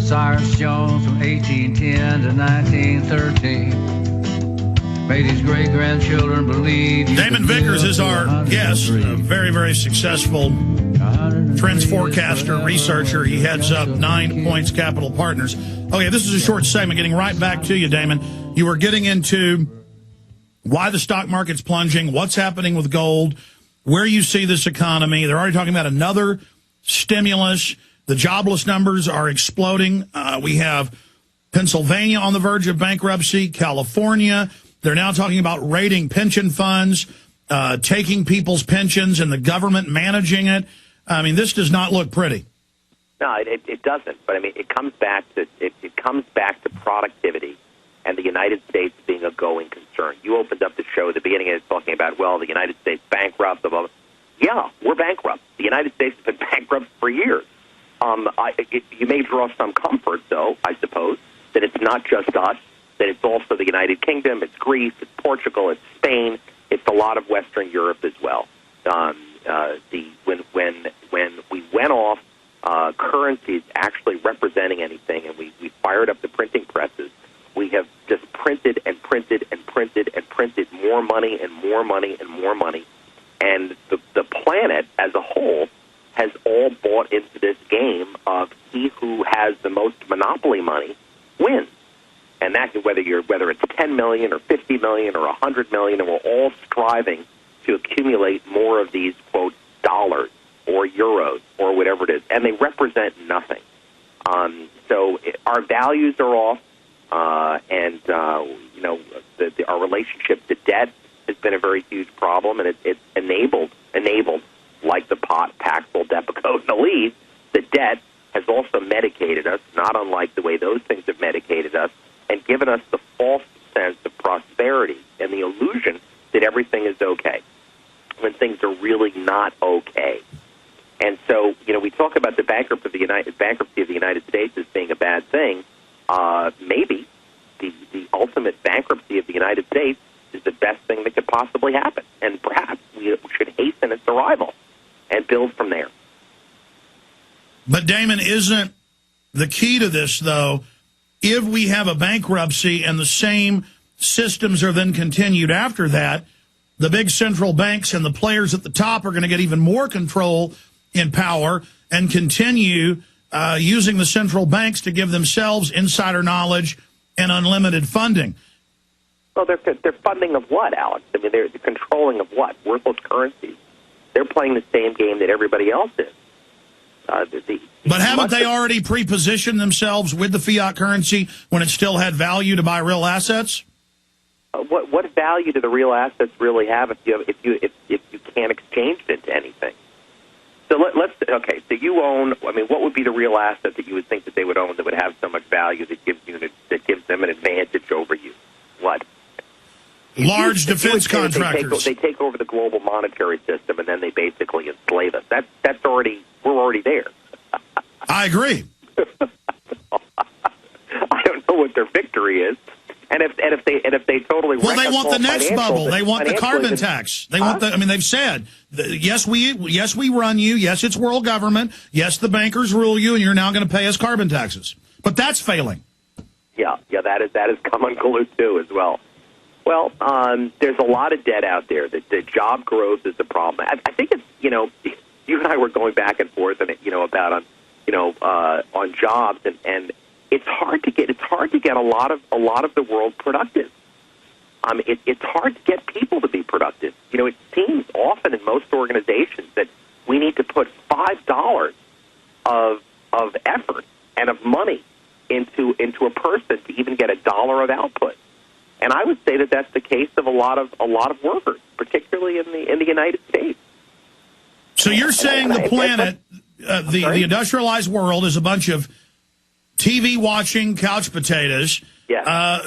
Cyrus Jones from 1810 to 1913. Made his great-grandchildren believe... Damon Vickers is our guest, a very, very successful trends forecaster, researcher. He heads up 9 Points Capital Partners. Okay, this is a short segment. Getting right back to you, Damon. You were getting into why the stock market's plunging, what's happening with gold, where you see this economy. They're already talking about another stimulus. The jobless numbers are exploding. We have Pennsylvania on the verge of bankruptcy, California. They're now talking about raiding pension funds, taking people's pensions and the government managing it. I mean, this does not look pretty. No, it doesn't. But I mean, it comes back to productivity and the United States being a going concern. You opened up the show at the beginning and talking about, well, the United States bankrupt. Blah, blah, blah. Yeah, we're bankrupt. The United States has been bankrupt for years. You may draw some comfort, though, I suppose, that it's not just us, that it's also the United Kingdom, it's Greece, it's Portugal, it's Spain, it's a lot of Western Europe as well. When we went off currencies actually representing anything, and we fired up the printing presses, we have just printed and printed and printed and printed more money and more money and more money. And the planet as a whole has all bought into this game of he who has the most monopoly money wins. And that's whether it's 10 million or 50 million or 100 million, and we're all striving to accumulate more of these, quote, dollars or euros or whatever it is. And they represent nothing. So our values are off. Our relationship to debt has been a very huge problem, and it's enabled, like the Paxil, Depakote, and the lead, the debt has also medicated us, not unlike the way those things have medicated us, and given us the false sense of prosperity and the illusion that everything is okay, when things are really not okay. And so, we talk about the bankruptcy of the United States as being a bad thing. Maybe the ultimate bankruptcy of the United States is the best thing that could possibly happen. And perhaps we should hasten its arrival and build from there. But, Damon, isn't the key to this, though, if we have a bankruptcy and the same systems are then continued after that, the big central banks and the players at the top are going to get even more control in power and continue using the central banks to give themselves insider knowledge and unlimited funding. Well, they're funding of what, Alex? I mean, they're controlling of what? Worthless currencies. They're playing the same game that everybody else is. But haven't they already pre-positioned themselves with the fiat currency when it still had value to buy real assets? What value do the real assets really have if you can't exchange it into anything? So so you own. I mean, what would be the real asset that you would think that they would own that would have so much value that gives them an advantage over you? What? Large defense contractors. They take over the global monetary system, and then they basically enslave us. We're already there. I agree. I don't know what their victory is, and if they totally they want the next bubble. They want the carbon tax. They want the. I mean, they've said yes, we run you. Yes, it's world government. Yes, the bankers rule you, and you're now going to pay us carbon taxes. But that's failing. Yeah, that is come unglued too as well. Well, there's a lot of debt out there. The job growth is the problem. I think it's you and I were going back and forth and about on jobs and it's hard to get a lot of the world productive. It's hard to get people to be productive. It seems often in most organizations that we need to put $5 of effort and of money into a person to even get $1 of output. And I would say that that's the case of a lot of workers, particularly in the United States. So you're saying the planet, the industrialized world, is a bunch of TV-watching couch potatoes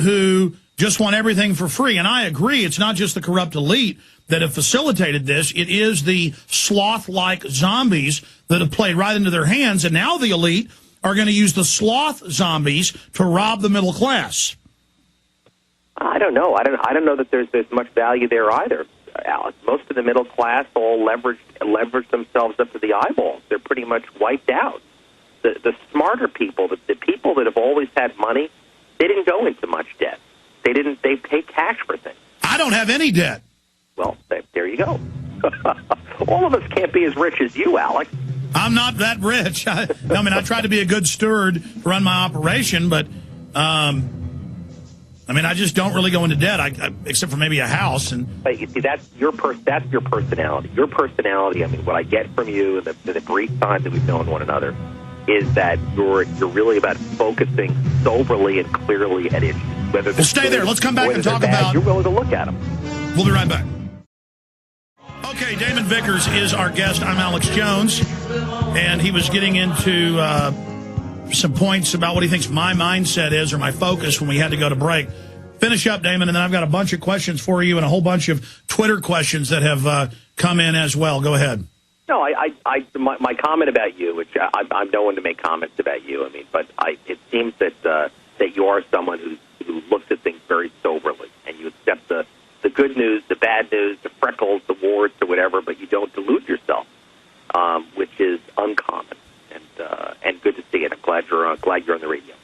who just want everything for free. And I agree, it's not just the corrupt elite that have facilitated this. It is the sloth-like zombies that have played right into their hands. And now the elite are going to use the sloth zombies to rob the middle class. I don't know. I don't know that there's much value there either, Alex. Most of the middle class all leverage themselves up to the eyeballs. They're pretty much wiped out. The smarter people, the people that have always had money, they didn't go into much debt. They paid cash for things. I don't have any debt. Well, there you go. All of us can't be as rich as you, Alex. I'm not that rich. I try to be a good steward to run my operation, but I just don't really go into debt, except for maybe a house. But you see, that's your personality. Your personality. What I get from you in the brief time that we've known one another is that you're really about focusing soberly and clearly at issues. Whether well, stay there. Let's come back and talk about. You're willing to look at them. We'll be right back. Okay, Damon Vickers is our guest. I'm Alex Jones, and he was getting into some points about what he thinks my mindset is or my focus when we had to go to break. Finish up, Damon, and then I've got a bunch of questions for you and a whole bunch of Twitter questions that have come in as well. Go ahead. No, my comment about you, which I'm no one to make comments about you. But it seems that you are someone who looks at things very soberly, and you accept the good news, the bad news, the freckles, the warts, or whatever, but you don't delude yourself, which is uncommon and good to see it. I'm glad you're on the radio.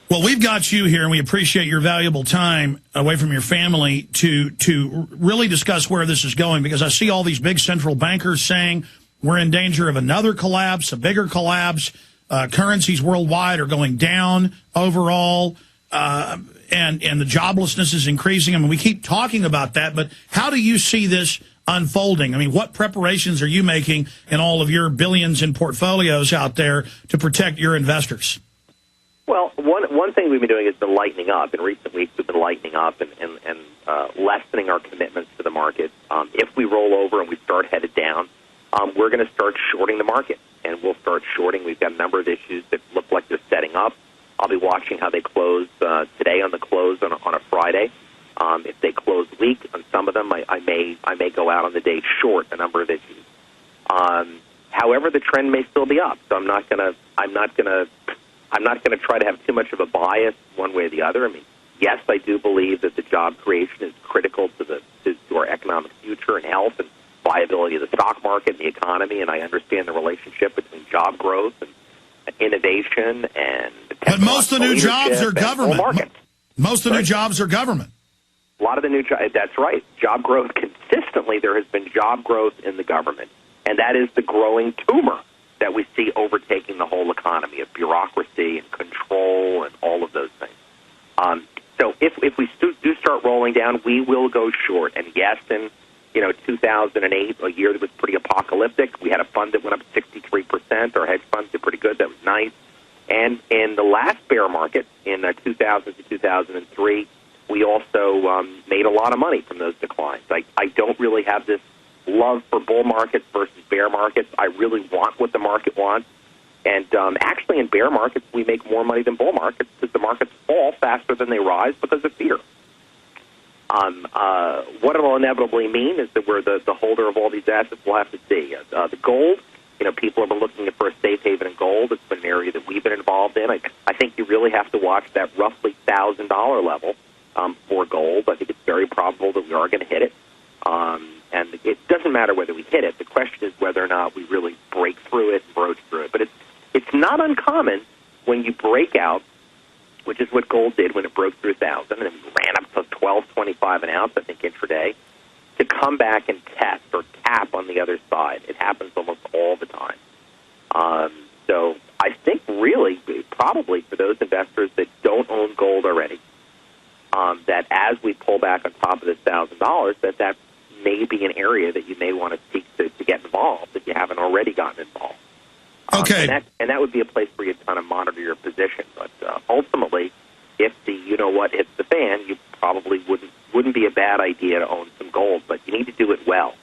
Well, we've got you here, and we appreciate your valuable time away from your family to really discuss where this is going, because I see all these big central bankers saying we're in danger of another collapse, a bigger collapse. Currencies worldwide are going down overall, and the joblessness is increasing. We keep talking about that, but how do you see this unfolding? What preparations are you making in all of your billions in portfolios out there to protect your investors? Well, one thing we've been doing has been lightening up. In recent weeks, we've been lightening up and lessening our commitments to the market. If we roll over and we start headed down, we're going to start shorting the market, and we'll start shorting. We've got a number of issues that look like they're setting up. I'll be watching how they close today on the close on a Friday. If they close weak on some of them, I may go out on the day short a number of issues. However, the trend may still be up, so I'm not going to try to have too much of a bias one way or the other. Yes, I do believe that the job creation is critical to our economic future and health and viability of the stock market and the economy, and I understand the relationship between job growth and innovation and. But most of the new jobs are government. Most of the new jobs are government. A lot of the new jobs. That's right. Job growth consistently. There has been job growth in the government, and that is the growing tumor that we see overtaking the whole economy of bureaucracy and control and all of those things. So if we do start rolling down, we will go short. And yes, in 2008, a year that was pretty apocalyptic, we had a fund that went up 63%. Our hedge funds did pretty good. That was nice. And in the last bear market in 2000 to 2003, we also made a lot of money from those declines. I don't really have this love for bull markets versus bear markets. I really want what the market wants. And actually in bear markets, we make more money than bull markets because the markets fall faster than they rise because of fear. What it will inevitably mean is that we're the holder of all these assets. We'll have to see. The gold, people have been looking for a safe haven in gold. It's been an area that we've been involved in. I think you really have to watch that roughly $1,000 level for gold. I think it's very probable that we are going to hit it. And it doesn't matter whether we hit it. The question is whether or not we really break through it and broach through it. But it's not uncommon when you break out, which is what gold did when it broke through 1,000 and ran up to $12.25 an ounce, I think, intraday, to come back and test or tap on the other side. It happens almost all the time. So I think really, probably for those investors that don't own gold already, that as we pull back on top of this $1,000, that may be an area that you may want to seek to get involved if you haven't already gotten involved. Okay. And that would be a place where you kind of monitor your position. But ultimately, if the you-know-what hits the fan, you probably wouldn't be a bad idea to own some gold. But you need to do it well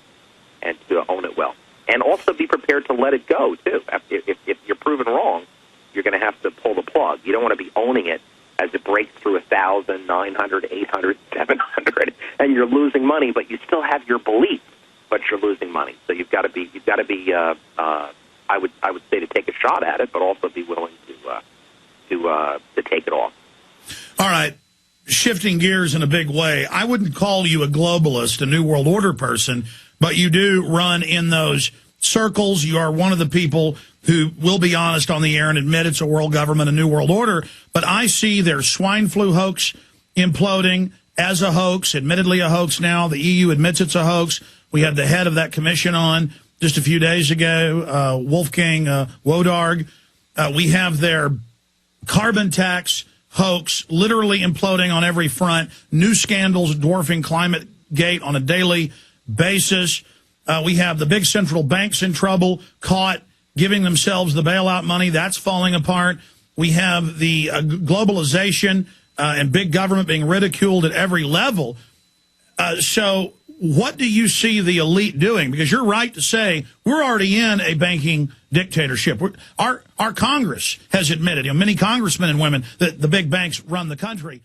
and to own it well. And also be prepared to let it go, too. If you're proven wrong, you're going to have to pull the plug. You don't want to be owning it as it breaks through 1,000, 900, 800, 700, and you're losing money, but you still have your belief, but you're losing money. So you've got to be. I would say to take a shot at it, but also be willing to take it off. All right. Shifting gears in a big way, I wouldn't call you a globalist, a New World Order person, but you do run in those circles, you are one of the people who will be honest on the air and admit it's a world government, a new world order. But I see their swine flu hoax imploding as a hoax, admittedly a hoax now. The EU admits it's a hoax. We had the head of that commission on just a few days ago, Wolfgang Wodarg. We have their carbon tax hoax literally imploding on every front, new scandals dwarfing climate gate on a daily basis. We have the big central banks in trouble, caught giving themselves the bailout money. That's falling apart. We have the globalization and big government being ridiculed at every level. So what do you see the elite doing? Because you're right to say we're already in a banking dictatorship. Our Congress has admitted, many congressmen and women, that the big banks run the country.